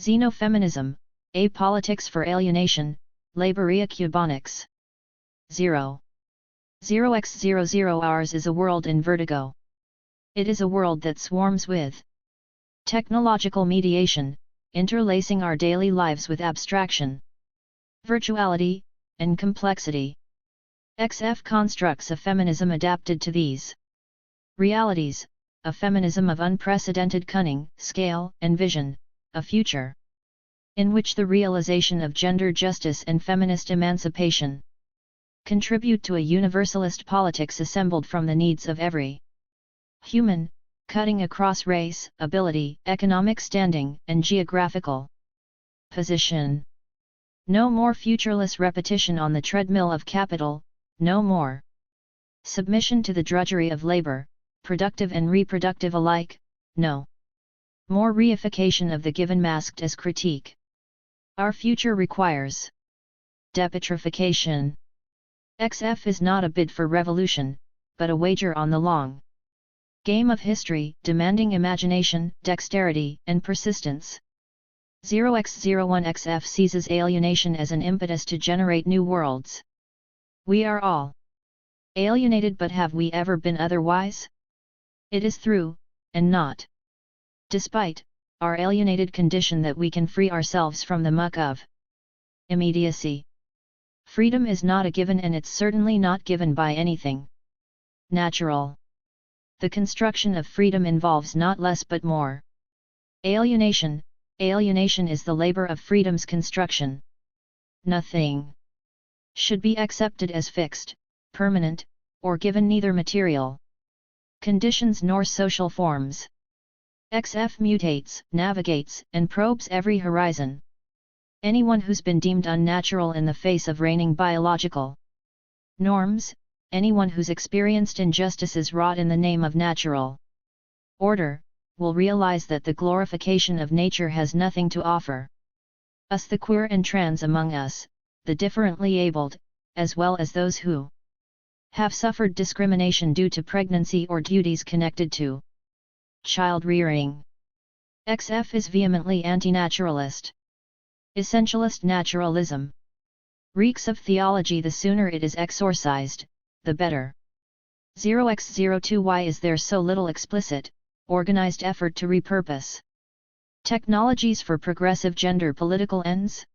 Xenofeminism, A Politics for Alienation, Laboria Cuboniks. 0x00 Ours is a world in vertigo. It is a world that swarms with technological mediation, interlacing our daily lives with abstraction, virtuality, and complexity. XF constructs a feminism adapted to these realities, a feminism of unprecedented cunning, scale, and vision, a future in which the realization of gender justice and feminist emancipation contribute to a universalist politics assembled from the needs of every human, cutting across race, ability, economic standing, and geographical position. No more futureless repetition on the treadmill of capital, no more submission to the drudgery of labor, productive and reproductive alike, no more reification of the given masked as critique. Our future requires depetrification. XF is not a bid for revolution, but a wager on the long game of history, demanding imagination, dexterity, and persistence. 0x01 XF seizes alienation as an impetus to generate new worlds. We are all alienated, but have we ever been otherwise? It is through, and not despite, our alienated condition that we can free ourselves from the muck of immediacy. Freedom is not a given, and it's certainly not given by anything natural. The construction of freedom involves not less but more alienation. Alienation is the labor of freedom's construction. Nothing should be accepted as fixed, permanent, or given neither material conditions nor social forms. XF mutates, navigates, and probes every horizon. Anyone who's been deemed unnatural in the face of reigning biological norms, anyone who's experienced injustices wrought in the name of natural order, will realize that the glorification of nature has nothing to offer us, the queer and trans among us, the differently abled, as well as those who have suffered discrimination due to pregnancy or duties connected to child rearing. XF is vehemently anti-naturalist. Essentialist naturalism reeks of theology. The sooner it is exorcised, the better. 0x02 Why is there so little explicit, organized effort to repurpose technologies for progressive gender political ends?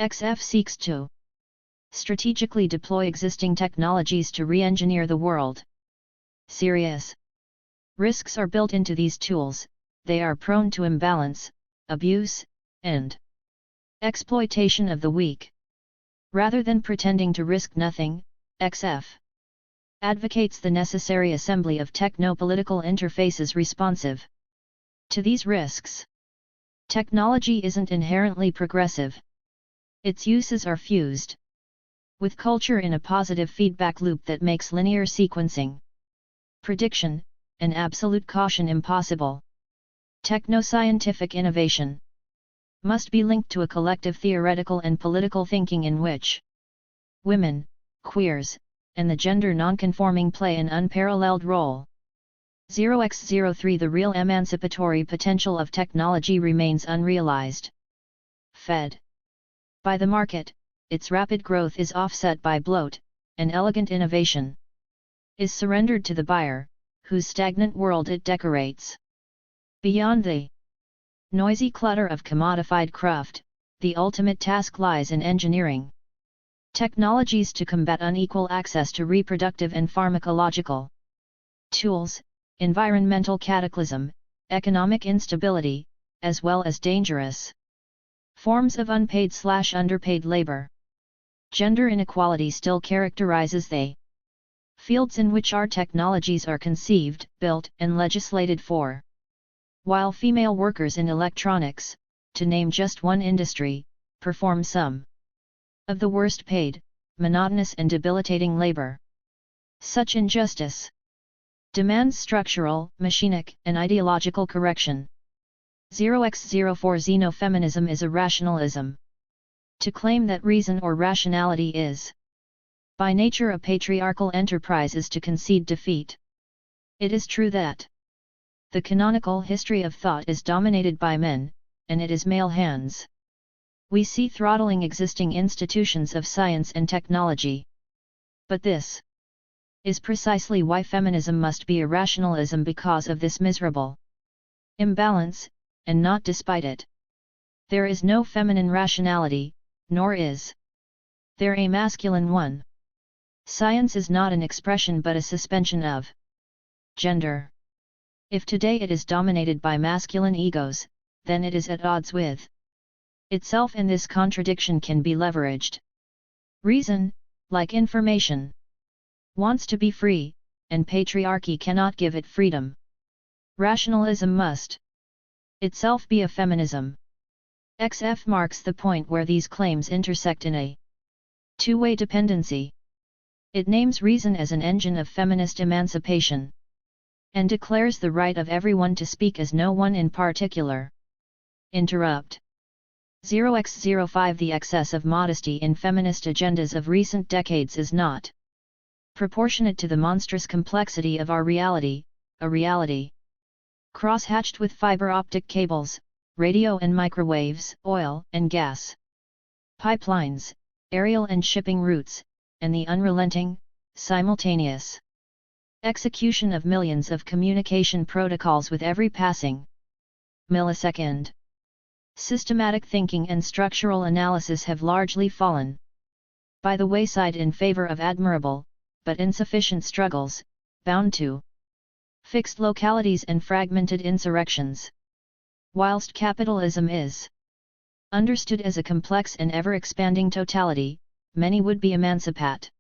XF seeks to strategically deploy existing technologies to re-engineer the world. Serious risks are built into these tools. They are prone to imbalance, abuse, and exploitation of the weak. Rather than pretending to risk nothing, XF advocates the necessary assembly of techno-political interfaces responsive to these risks. Technology isn't inherently progressive. Its uses are fused with culture in a positive feedback loop that makes linear sequencing, prediction, and absolute caution impossible. Techno-scientific innovation must be linked to a collective theoretical and political thinking in which women, queers, and the gender nonconforming play an unparalleled role. 0x03 The real emancipatory potential of technology remains unrealized. Fed by the market, its rapid growth is offset by bloat, and elegant innovation is surrendered to the buyer, whose stagnant world it decorates. Beyond the noisy clutter of commodified craft, the ultimate task lies in engineering technologies to combat unequal access to reproductive and pharmacological tools, environmental cataclysm, economic instability, as well as dangerous forms of unpaid/underpaid labor. Gender inequality still characterizes the fields in which our technologies are conceived, built, and legislated for. While female workers in electronics, to name just one industry, perform some of the worst paid, monotonous and debilitating labor. Such injustice demands structural, machinic, and ideological correction. 0x04 Xenofeminism is a rationalism. To claim that reason or rationality is by nature a patriarchal enterprise is to concede defeat. It is true that the canonical history of thought is dominated by men, and it is male hands. We see throttling existing institutions of science and technology. But this is precisely why feminism must be a rationalism, because of this miserable imbalance, and not despite it. There is no feminine rationality, nor is there a masculine one. Science is not an expression but a suspension of gender. If today it is dominated by masculine egos, then it is at odds with itself, and this contradiction can be leveraged. Reason, like information, wants to be free, and patriarchy cannot give it freedom. Rationalism must itself be a feminism. XF marks the point where these claims intersect in a two-way dependency. It names reason as an engine of feminist emancipation, and declares the right of everyone to speak as no one in particular interrupt. 0x05 The excess of modesty in feminist agendas of recent decades is not proportionate to the monstrous complexity of our reality, a reality cross-hatched with fiber optic cables, radio and microwaves, oil and gas pipelines, aerial and shipping routes, and the unrelenting, simultaneous execution of millions of communication protocols with every passing millisecond. Systematic thinking and structural analysis have largely fallen by the wayside in favor of admirable, but insufficient struggles, bound to fixed localities and fragmented insurrections. Whilst capitalism is understood as a complex and ever-expanding totality, many would-be emancipatory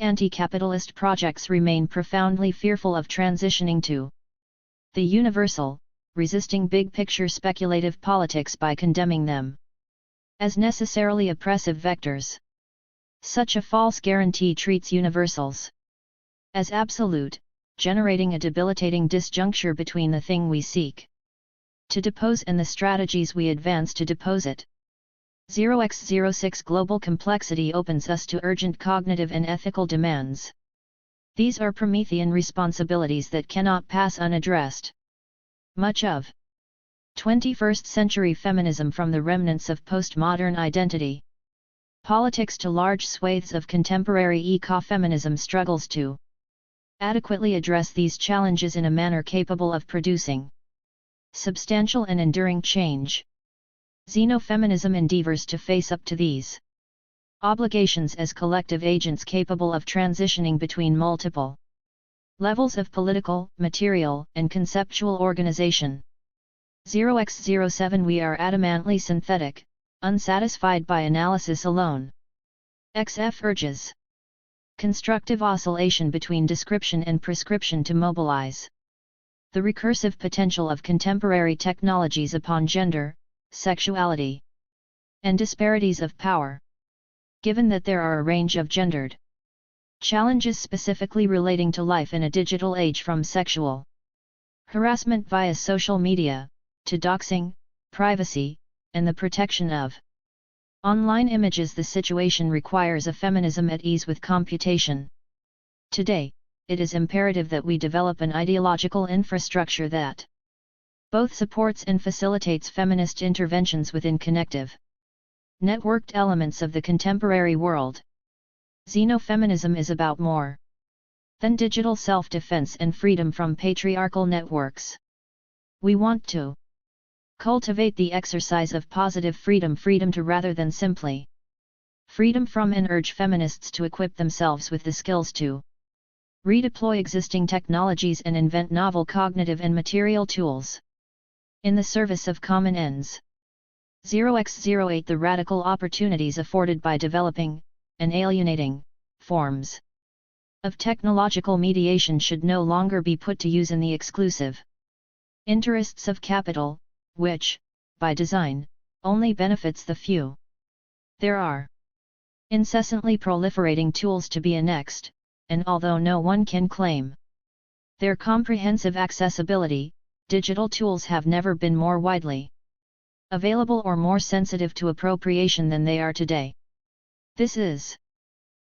anti-capitalist projects remain profoundly fearful of transitioning to the universal, resisting big-picture speculative politics by condemning them as necessarily oppressive vectors. Such a false guarantee treats universals as absolute, generating a debilitating disjuncture between the thing we seek to depose and the strategies we advance to depose it. 0x06 Global complexity opens us to urgent cognitive and ethical demands. These are Promethean responsibilities that cannot pass unaddressed. Much of 21st century feminism, from the remnants of postmodern identity politics to large swathes of contemporary ecofeminism, struggles to adequately address these challenges in a manner capable of producing substantial and enduring change. Xenofeminism endeavors to face up to these obligations as collective agents capable of transitioning between multiple levels of political, material, and conceptual organization. 0x07 We are adamantly synthetic, unsatisfied by analysis alone. XF urges constructive oscillation between description and prescription to mobilize the recursive potential of contemporary technologies upon gender, sexuality, and disparities of power. Given that there are a range of gendered challenges specifically relating to life in a digital age, from sexual harassment via social media, to doxing, privacy, and the protection of online images, the situation requires a feminism at ease with computation. Today, it is imperative that we develop an ideological infrastructure that both supports and facilitates feminist interventions within connective, networked elements of the contemporary world. Xenofeminism is about more than digital self-defense and freedom from patriarchal networks. We want to cultivate the exercise of positive freedom to rather than simply freedom from, and urge feminists to equip themselves with the skills to redeploy existing technologies and invent novel cognitive and material tools in the service of common ends. 0x08 The radical opportunities afforded by developing and alienating forms of technological mediation should no longer be put to use in the exclusive interests of capital, which, by design, only benefits the few. There are incessantly proliferating tools to be annexed, and although no one can claim their comprehensive accessibility, digital tools have never been more widely available or more sensitive to appropriation than they are today. This is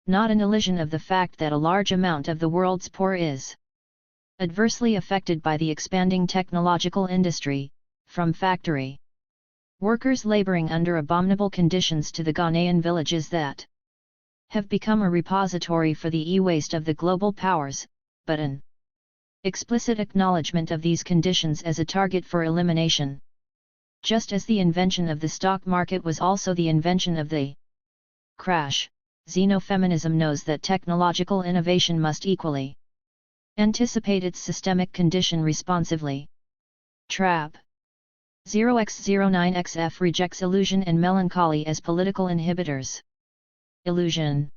not an illusion of the fact that a large amount of the world's poor is adversely affected by the expanding technological industry, from factory Workers laboring under abominable conditions to the Ghanaian villages that have become a repository for the e-waste of the global powers, but an explicit acknowledgement of these conditions as a target for elimination. Just as the invention of the stock market was also the invention of the crash, xenofeminism knows that technological innovation must equally anticipate its systemic condition responsively. Trap 0x09xf rejects illusion and melancholy as political inhibitors. Illusion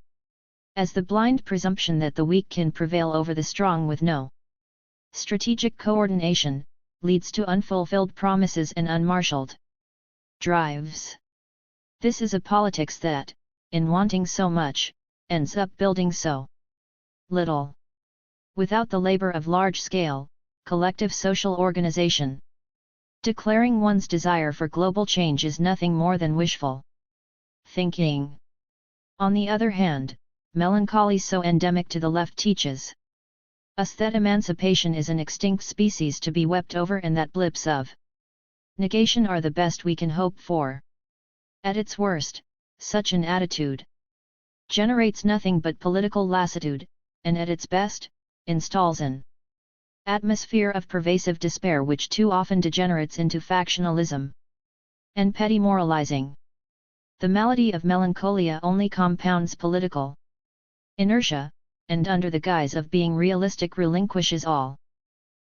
as the blind presumption that the weak can prevail over the strong with no strategic coordination, leads to unfulfilled promises and unmarshaled drives. This is a politics that, in wanting so much, ends up building so little. Without the labor of large-scale, collective social organization. Declaring one's desire for global change is nothing more than wishful thinking. On the other hand, melancholy so endemic to the left teaches us that emancipation is an extinct species to be wept over and that blips of negation are the best we can hope for. At its worst, such an attitude generates nothing but political lassitude, and at its best, installs an atmosphere of pervasive despair which too often degenerates into factionalism and petty moralizing. The malady of melancholia only compounds political inertia, and under the guise of being realistic relinquishes all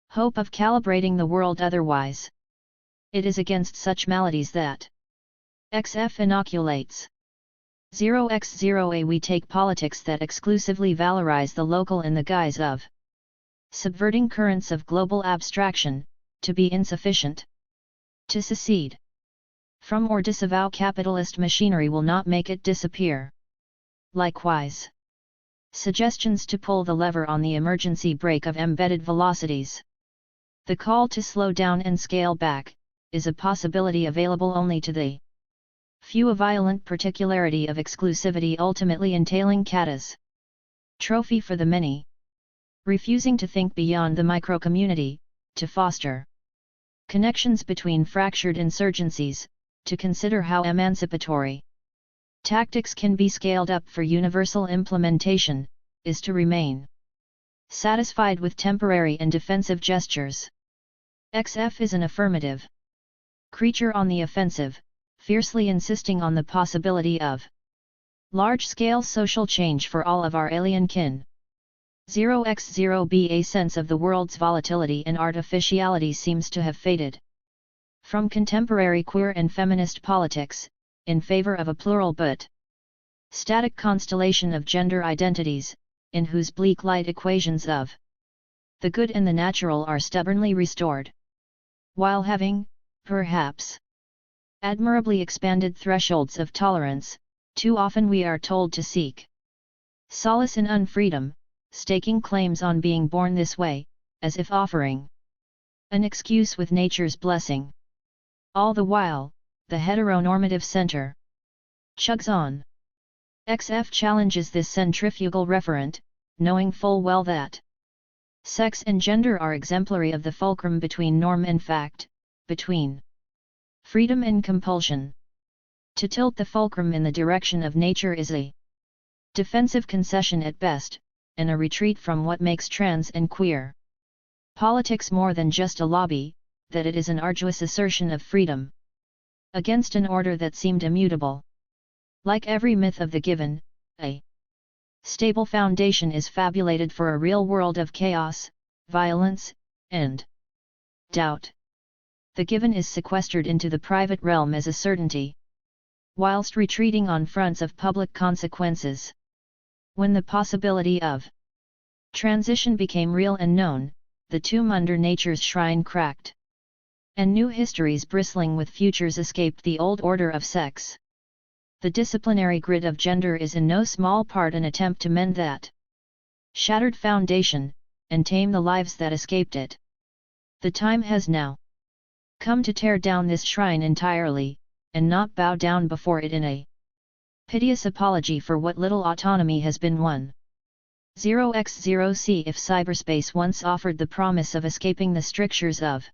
hope of calibrating the world otherwise. It is against such maladies that XF inoculates. 0x0a we take politics that exclusively valorize the local in the guise of subverting currents of global abstraction, to be insufficient. To secede from or disavow capitalist machinery will not make it disappear. Likewise, suggestions to pull the lever on the emergency brake of embedded velocities. The call to slow down and scale back, is a possibility available only to the few, a violent particularity of exclusivity ultimately entailing catastrophe for the many. Refusing to think beyond the micro-community, to foster connections between fractured insurgencies, to consider how emancipatory tactics can be scaled up for universal implementation, is to remain satisfied with temporary and defensive gestures. XF is an affirmative creature on the offensive, fiercely insisting on the possibility of large-scale social change for all of our alien kin. 0x0b a sense of the world's volatility and artificiality seems to have faded from contemporary queer and feminist politics, in favor of a plural but static constellation of gender identities, in whose bleak light equations of the good and the natural are stubbornly restored. While having, perhaps, admirably expanded thresholds of tolerance, too often we are told to seek solace in unfreedom, staking claims on being born this way, as if offering an excuse with nature's blessing. All the while, the heteronormative center chugs on. XF challenges this centrifugal referent, knowing full well that sex and gender are exemplary of the fulcrum between norm and fact, between freedom and compulsion. To tilt the fulcrum in the direction of nature is a defensive concession at best, and a retreat from what makes trans and queer politics more than just a lobby, that it is an arduous assertion of freedom against an order that seemed immutable. Like every myth of the given, a stable foundation is fabulated for a real world of chaos, violence, and doubt. The given is sequestered into the private realm as a certainty, whilst retreating on fronts of public consequences. When the possibility of transition became real and known, the tomb under nature's shrine cracked, and new histories bristling with futures escaped the old order of sex. The disciplinary grid of gender is in no small part an attempt to mend that shattered foundation, and tame the lives that escaped it. The time has now come to tear down this shrine entirely, and not bow down before it in a piteous apology for what little autonomy has been won. 0x0c if cyberspace once offered the promise of escaping the strictures of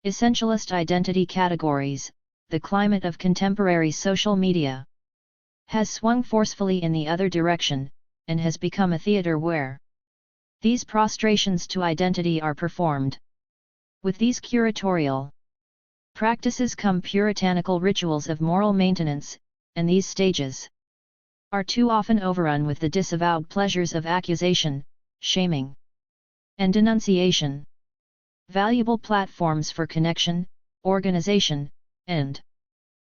essentialist identity categories, the climate of contemporary social media has swung forcefully in the other direction, and has become a theater where these prostrations to identity are performed. With these curatorial practices come puritanical rituals of moral maintenance, and these stages are too often overrun with the disavowed pleasures of accusation, shaming, and denunciation. Valuable platforms for connection, organization, and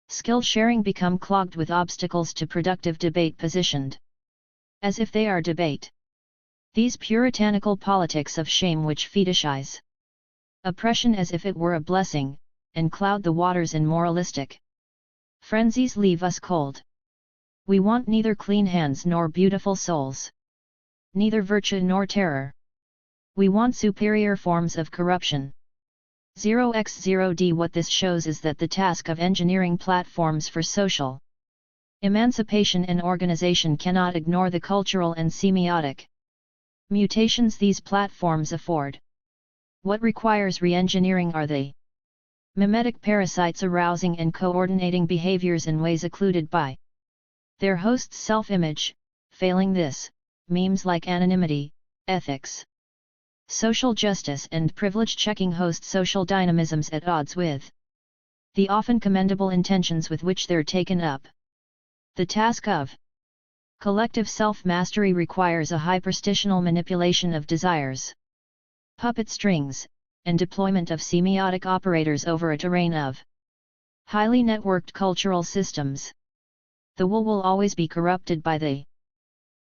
skill sharing become clogged with obstacles to productive debate positioned as if they are debate. These puritanical politics of shame which fetishize oppression as if it were a blessing, and cloud the waters in moralistic frenzies leave us cold. We want neither clean hands nor beautiful souls, neither virtue nor terror. We want superior forms of corruption. 0x0d. What this shows is that the task of engineering platforms for social emancipation and organization cannot ignore the cultural and semiotic mutations these platforms afford. What requires re-engineering are the mimetic parasites arousing and coordinating behaviors in ways occluded by their host's self-image. Failing this, memes like anonymity, ethics, social justice and privilege checking host social dynamisms at odds with the often commendable intentions with which they're taken up. The task of collective self-mastery requires a hyperstitional manipulation of desires, puppet strings, and deployment of semiotic operators over a terrain of highly networked cultural systems. The wool will always be corrupted by the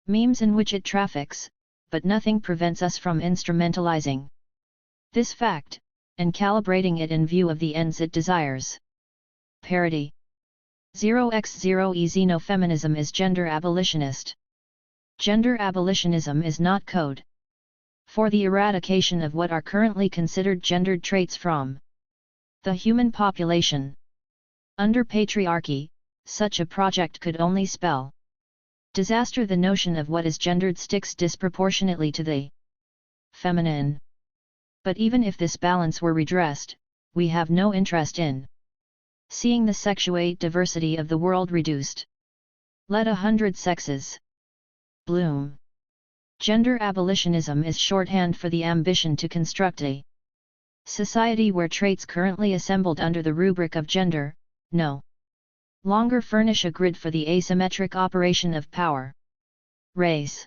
memes in which it traffics, but nothing prevents us from instrumentalizing this fact, and calibrating it in view of the ends it desires. Parody 0x0e. Xenofeminism is gender abolitionist. Gender abolitionism is not code for the eradication of what are currently considered gendered traits from the human population. Under patriarchy, such a project could only spell disaster. The notion of what is gendered sticks disproportionately to the feminine. But even if this balance were redressed, we have no interest in seeing the sexuate diversity of the world reduced. Let 100 sexes bloom. Gender abolitionism is shorthand for the ambition to construct a society where traits currently assembled under the rubric of gender no longer furnish a grid for the asymmetric operation of power. Race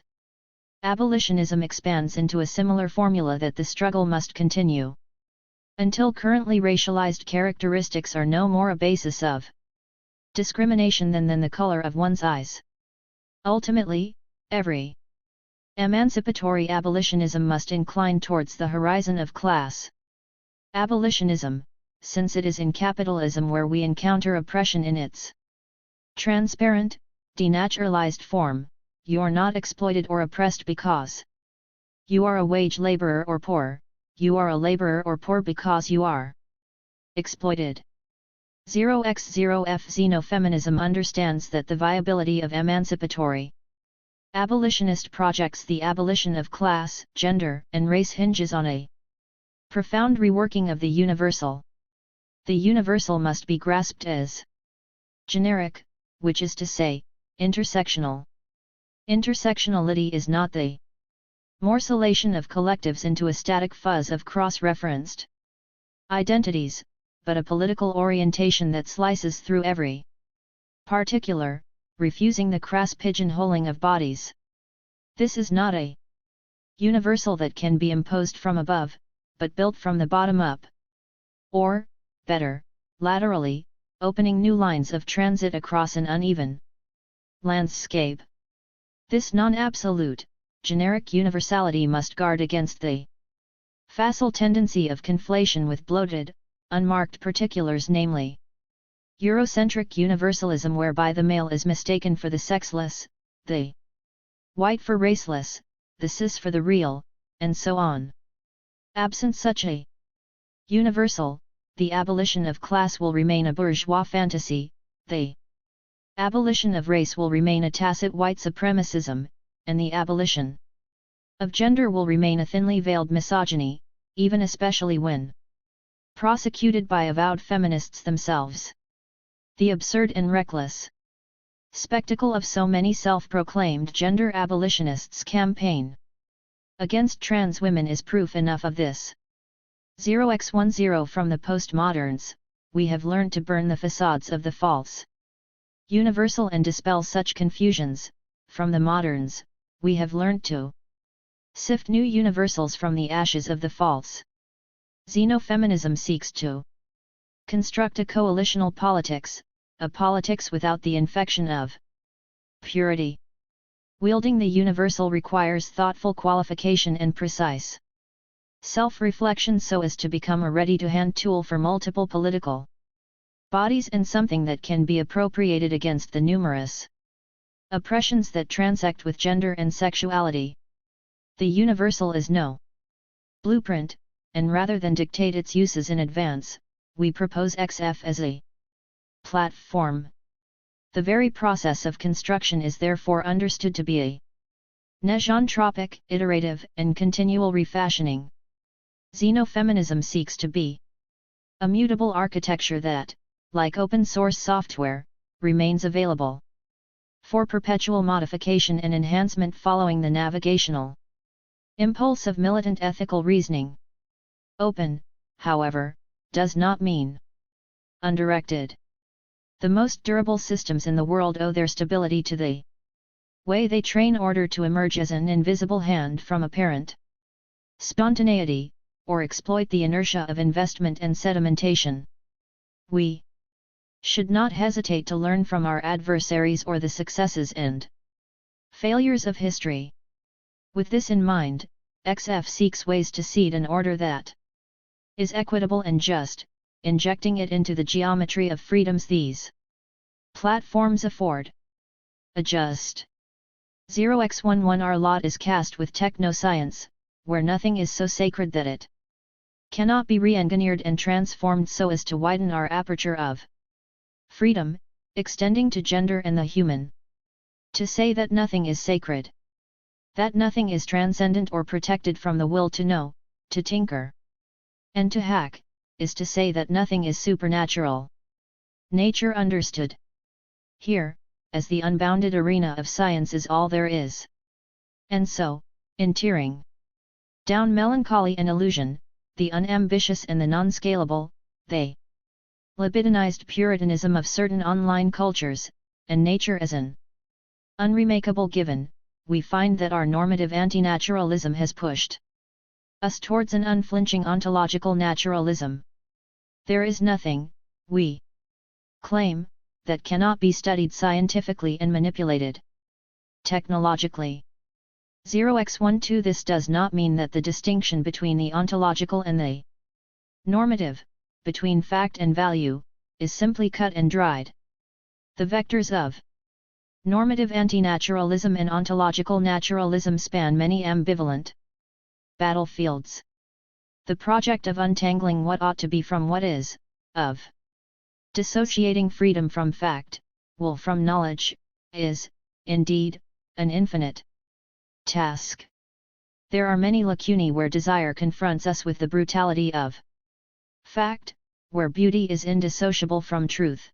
abolitionism expands into a similar formula that the struggle must continue until currently racialized characteristics are no more a basis of discrimination than the color of one's eyes. Ultimately, every emancipatory abolitionism must incline towards the horizon of class abolitionism, since it is in capitalism where we encounter oppression in its transparent, denaturalized form. You're not exploited or oppressed because you are a wage laborer or poor. You are a laborer or poor because you are exploited. 0x0f. Xenofeminism understands that the viability of emancipatory abolitionist projects, the abolition of class, gender, and race, hinges on a profound reworking of the universal. The universal must be grasped as generic, which is to say, intersectional. Intersectionality is not the morcellation of collectives into a static fuzz of cross-referenced identities, but a political orientation that slices through every particular, refusing the crass pigeonholing of bodies. This is not a universal that can be imposed from above, but built from the bottom up. Or, better, laterally, opening new lines of transit across an uneven landscape. This non-absolute, generic universality must guard against the facile tendency of conflation with bloated, unmarked particulars, namely Eurocentric universalism, whereby the male is mistaken for the sexless, the white for raceless, the cis for the real, and so on. Absent such a universal, the abolition of class will remain a bourgeois fantasy, the abolition of race will remain a tacit white supremacism, and the abolition of gender will remain a thinly veiled misogyny, even especially when prosecuted by avowed feminists themselves. The absurd and reckless spectacle of so many self-proclaimed gender abolitionists campaign against trans women is proof enough of this. 0x10 From the postmoderns, we have learned to burn the facades of the false universal and dispel such confusions. From the moderns, we have learned to sift new universals from the ashes of the false. Xenofeminism seeks to construct a coalitional politics, a politics without the infection of purity. Wielding the universal requires thoughtful qualification and precise self-reflection so as to become a ready-to-hand tool for multiple political bodies and something that can be appropriated against the numerous oppressions that transect with gender and sexuality. The universal is no blueprint, and rather than dictate its uses in advance, we propose XF as a platform. The very process of construction is therefore understood to be a negentropic, iterative, and continual refashioning. Xenofeminism seeks to be a mutable architecture that, like open-source software, remains available for perpetual modification and enhancement following the navigational impulse of militant ethical reasoning. Open, however, does not mean undirected. The most durable systems in the world owe their stability to the way they train order to emerge as an invisible hand from apparent spontaneity, or exploit the inertia of investment and sedimentation. We should not hesitate to learn from our adversaries or the successes and failures of history. With this in mind, XF seeks ways to seed an order that is equitable and just, injecting it into the geometry of freedoms these platforms afford. A just 0x11 Our lot is cast with technoscience, where nothing is so sacred that it cannot be re-engineered and transformed so as to widen our aperture of freedom, extending to gender and the human. To say that nothing is sacred, that nothing is transcendent or protected from the will to know, to tinker, and to hack, is to say that nothing is supernatural. Nature understood here, as the unbounded arena of science is all there is. And so, in tearing down melancholy and illusion, the unambitious and the non-scalable, they libidinized puritanism of certain online cultures, and nature as an unremakable given, we find that our normative antinaturalism has pushed us towards an unflinching ontological naturalism. There is nothing, we claim, that cannot be studied scientifically and manipulated technologically. 0x12 This does not mean that the distinction between the ontological and the normative, between fact and value, is simply cut and dried. The vectors of normative antinaturalism and ontological naturalism span many ambivalent battlefields. The project of untangling what ought to be from what is, of dissociating freedom from fact, will from knowledge, is, indeed, an infinite task. There are many lacunae where desire confronts us with the brutality of fact, where beauty is indissociable from truth.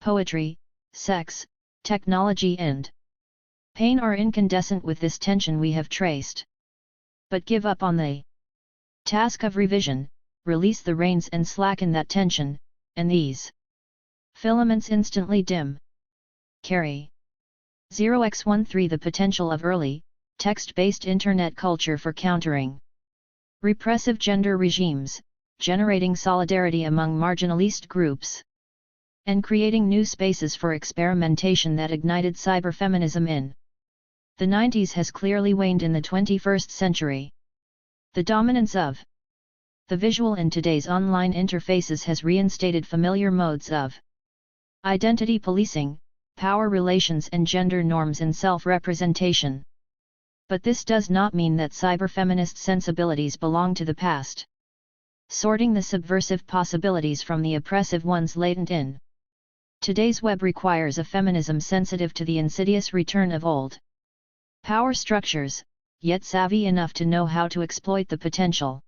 Poetry, sex, technology and pain are incandescent with this tension we have traced. But give up on the task of revision, release the reins and slacken that tension, and these filaments instantly dim. Carry 0x13 The potential of early, text-based internet culture for countering repressive gender regimes, generating solidarity among marginalist groups, and creating new spaces for experimentation that ignited cyberfeminism in the 90s has clearly waned in the 21st century. The dominance of the visual in today's online interfaces has reinstated familiar modes of identity policing, power relations and gender norms in self-representation. But this does not mean that cyberfeminist sensibilities belong to the past. Sorting the subversive possibilities from the oppressive ones latent in today's web requires a feminism sensitive to the insidious return of old power structures, yet savvy enough to know how to exploit the potential.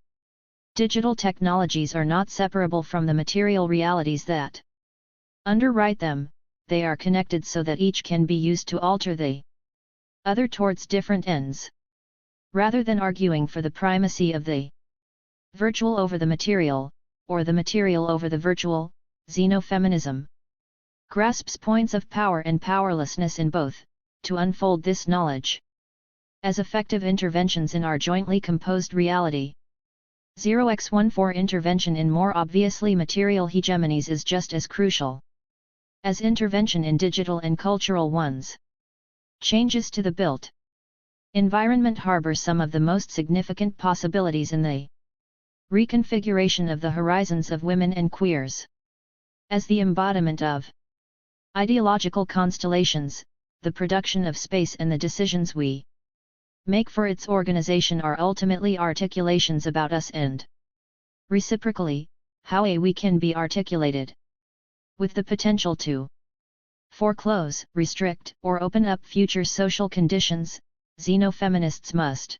Digital technologies are not separable from the material realities that Underwrite them, they are connected so that each can be used to alter the other towards different ends. Rather than arguing for the primacy of the virtual over the material, or the material over the virtual, xenofeminism grasps points of power and powerlessness in both, to unfold this knowledge as effective interventions in our jointly composed reality. 0x14 intervention in more obviously material hegemonies is just as crucial as intervention in digital and cultural ones. Changes to the built environment harbor some of the most significant possibilities in the reconfiguration of the horizons of women and queers. As the embodiment of ideological constellations, the production of space and the decisions we make for its organization are ultimately articulations about us and, reciprocally, how we can be articulated. With the potential to foreclose, restrict, or open up future social conditions, xenofeminists must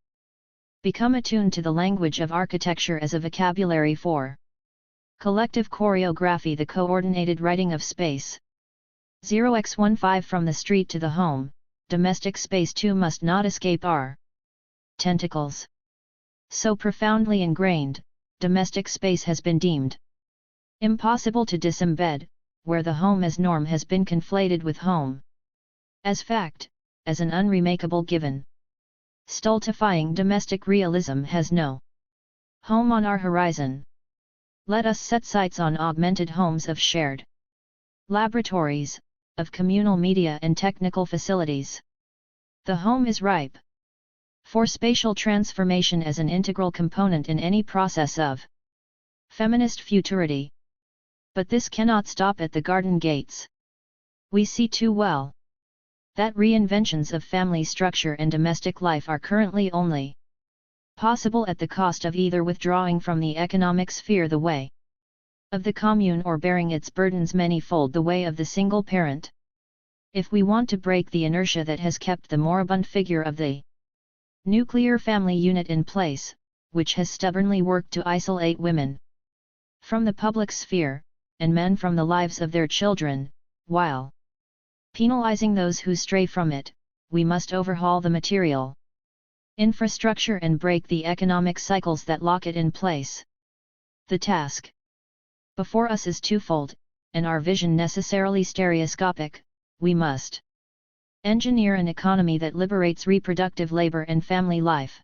become attuned to the language of architecture as a vocabulary for collective choreography, the coordinated writing of space. 0x15 From the street to the home, domestic space too must not escape our tentacles. So profoundly ingrained, domestic space has been deemed impossible to disembed, where the home as norm has been conflated with home as fact, as an unremakable given. Stultifying domestic realism has no home on our horizon. Let us set sights on augmented homes of shared laboratories, of communal media and technical facilities. The home is ripe for spatial transformation as an integral component in any process of feminist futurity. But this cannot stop at the garden gates. We see too well that reinventions of family structure and domestic life are currently only possible at the cost of either withdrawing from the economic sphere the way of the commune or bearing its burdens manyfold the way of the single parent. If we want to break the inertia that has kept the moribund figure of the nuclear family unit in place, which has stubbornly worked to isolate women from the public sphere, and men from the lives of their children, while penalizing those who stray from it, we must overhaul the material infrastructure and break the economic cycles that lock it in place. The task before us is twofold, and our vision necessarily stereoscopic. We must engineer an economy that liberates reproductive labor and family life,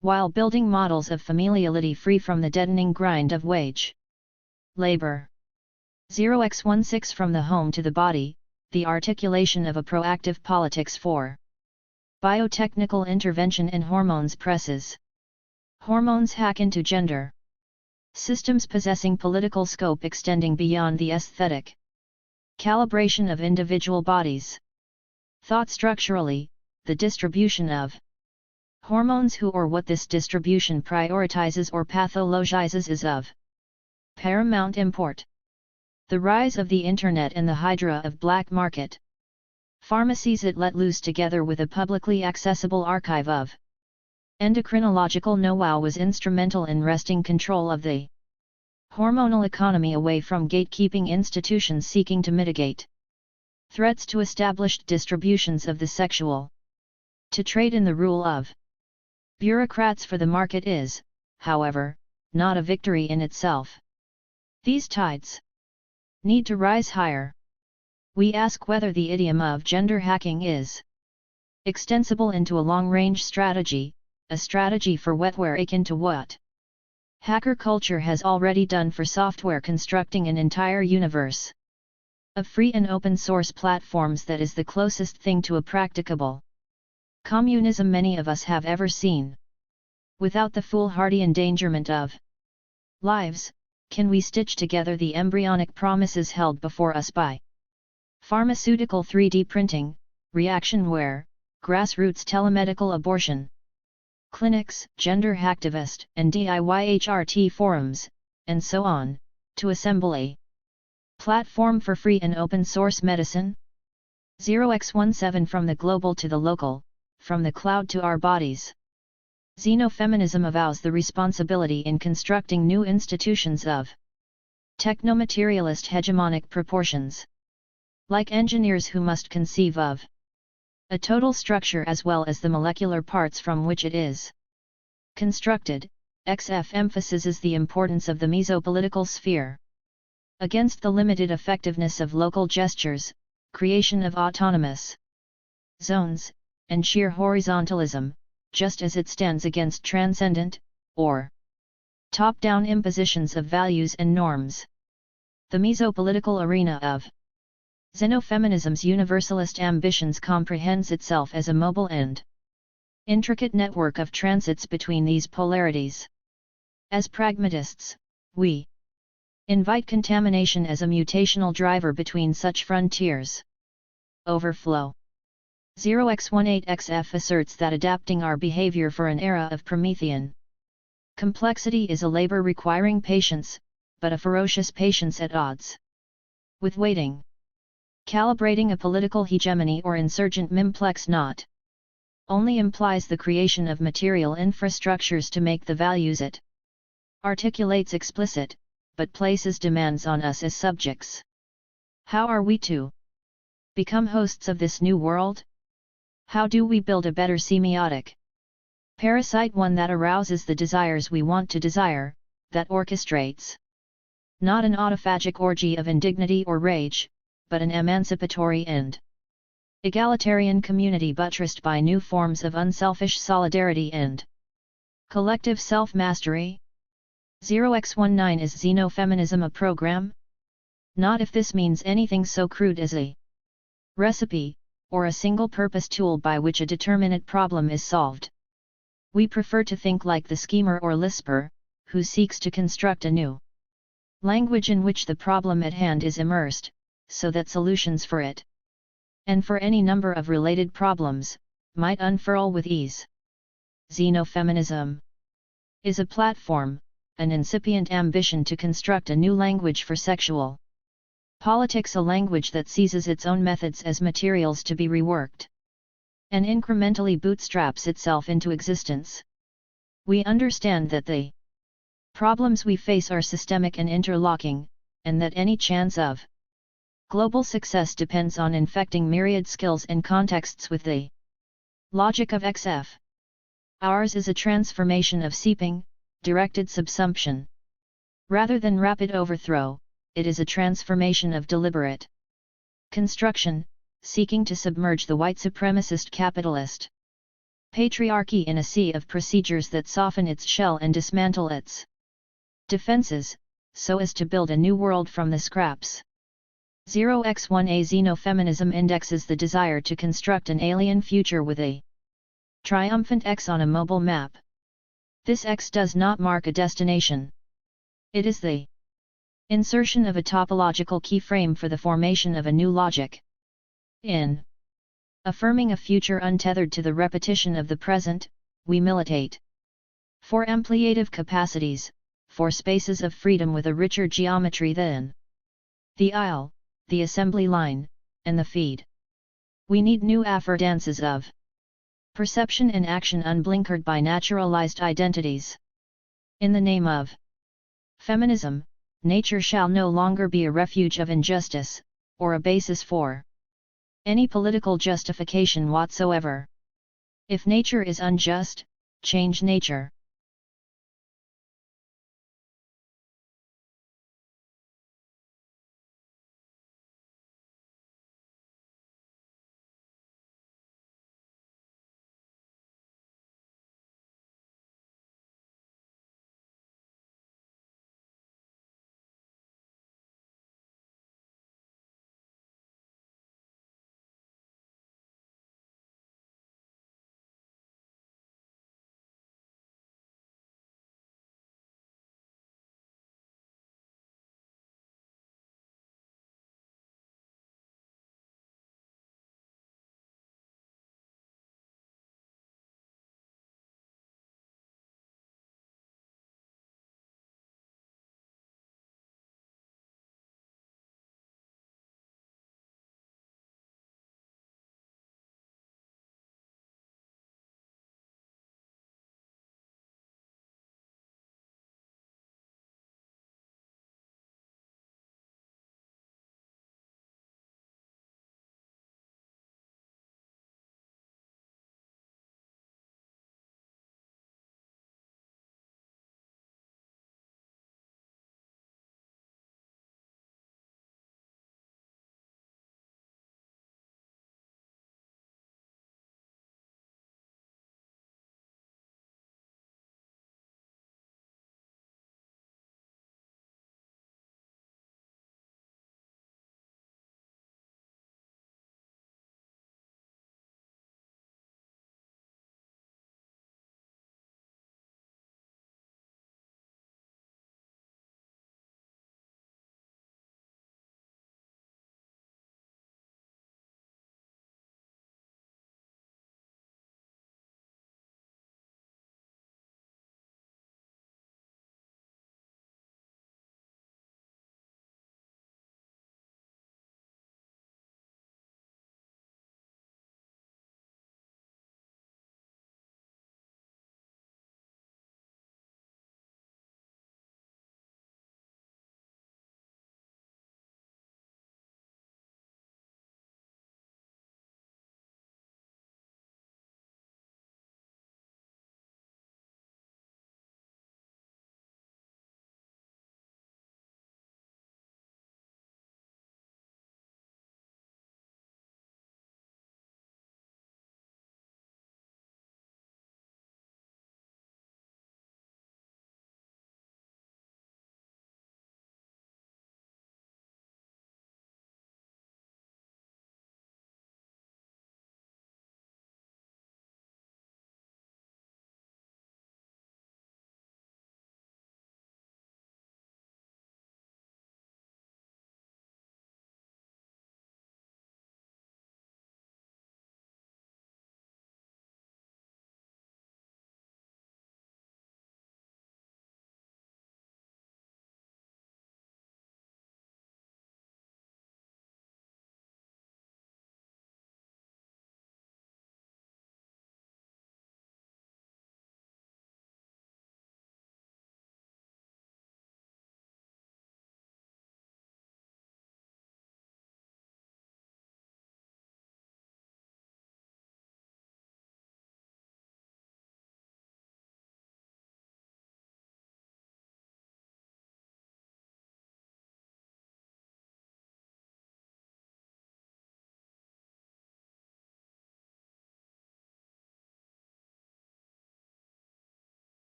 while building models of familiality free from the deadening grind of wage labor. 0x16 From the home to the body, the articulation of a proactive politics for biotechnical intervention and hormones presses. Hormones hack into gender systems possessing political scope extending beyond the aesthetic calibration of individual bodies. Thought structurally, the distribution of hormones, who or what this distribution prioritizes or pathologizes, is of paramount import. The rise of the Internet and the hydra of black market pharmacies it let loose, together with a publicly accessible archive of endocrinological know-how, was instrumental in wresting control of the hormonal economy away from gatekeeping institutions seeking to mitigate threats to established distributions of the sexual. To trade in the rule of bureaucrats for the market is, however, not a victory in itself. These tides need to rise higher. We ask whether the idiom of gender hacking is extensible into a long-range strategy, a strategy for wetware akin to what hacker culture has already done for software, constructing an entire universe of free and open source platforms that is the closest thing to a practicable communism many of us have ever seen. Without the foolhardy endangerment of lives, can we stitch together the embryonic promises held before us by pharmaceutical 3D printing, reactionware, grassroots telemedical abortion clinics, gender hacktivist and DIY HRT forums, and so on, to assemble a platform for free and open source medicine? 0x17 From the global to the local, from the cloud to our bodies. Xenofeminism avows the responsibility in constructing new institutions of Technomaterialist hegemonic proportions. Like engineers who must conceive of a total structure as well as the molecular parts from which it is constructed, XF emphasizes the importance of the mesopolitical sphere. Against the limited effectiveness of local gestures, creation of autonomous zones, and sheer horizontalism, just as it stands against transcendent, or top-down impositions of values and norms. The mesopolitical arena of Xenofeminism's universalist ambitions comprehends itself as a mobile and intricate network of transits between these polarities. As pragmatists, we invite contamination as a mutational driver between such frontiers. Overflow. 0x18xf asserts that adapting our behavior for an era of Promethean complexity is a labor requiring patience, but a ferocious patience at odds with waiting. Calibrating a political hegemony or insurgent mimplex not only implies the creation of material infrastructures to make the values it articulates explicit, but places demands on us as subjects. How are we to become hosts of this new world? How do we build a better semiotic parasite, one that arouses the desires we want to desire, that orchestrates not an autophagic orgy of indignity or rage, but an emancipatory and egalitarian community buttressed by new forms of unselfish solidarity and collective self-mastery? 0x19 Is xenofeminism a program? Not if this means anything so crude as a recipe, or a single-purpose tool by which a determinate problem is solved. We prefer to think like the schemer or lisper, who seeks to construct a new language in which the problem at hand is immersed, so that solutions for it, and for any number of related problems, might unfurl with ease. Xenofeminism is a platform, an incipient ambition to construct a new language for sexual politics, a language that seizes its own methods as materials to be reworked, and incrementally bootstraps itself into existence. We understand that the problems we face are systemic and interlocking, and that any chance of global success depends on infecting myriad skills and contexts with the logic of XF. Ours is a transformation of seeping, directed subsumption. Rather than rapid overthrow, it is a transformation of deliberate construction, seeking to submerge the white supremacist capitalist patriarchy in a sea of procedures that soften its shell and dismantle its defenses, so as to build a new world from the scraps. 0x1a Xenofeminism indexes the desire to construct an alien future with a triumphant X on a mobile map. This X does not mark a destination. It is the insertion of a topological keyframe for the formation of a new logic. In affirming a future untethered to the repetition of the present, we militate for ampliative capacities, for spaces of freedom with a richer geometry than the aisle, the assembly line, and the feed. We need new affordances of perception and action unblinkered by naturalized identities. In the name of feminism, nature shall no longer be a refuge of injustice, or a basis for any political justification whatsoever. If nature is unjust, change nature.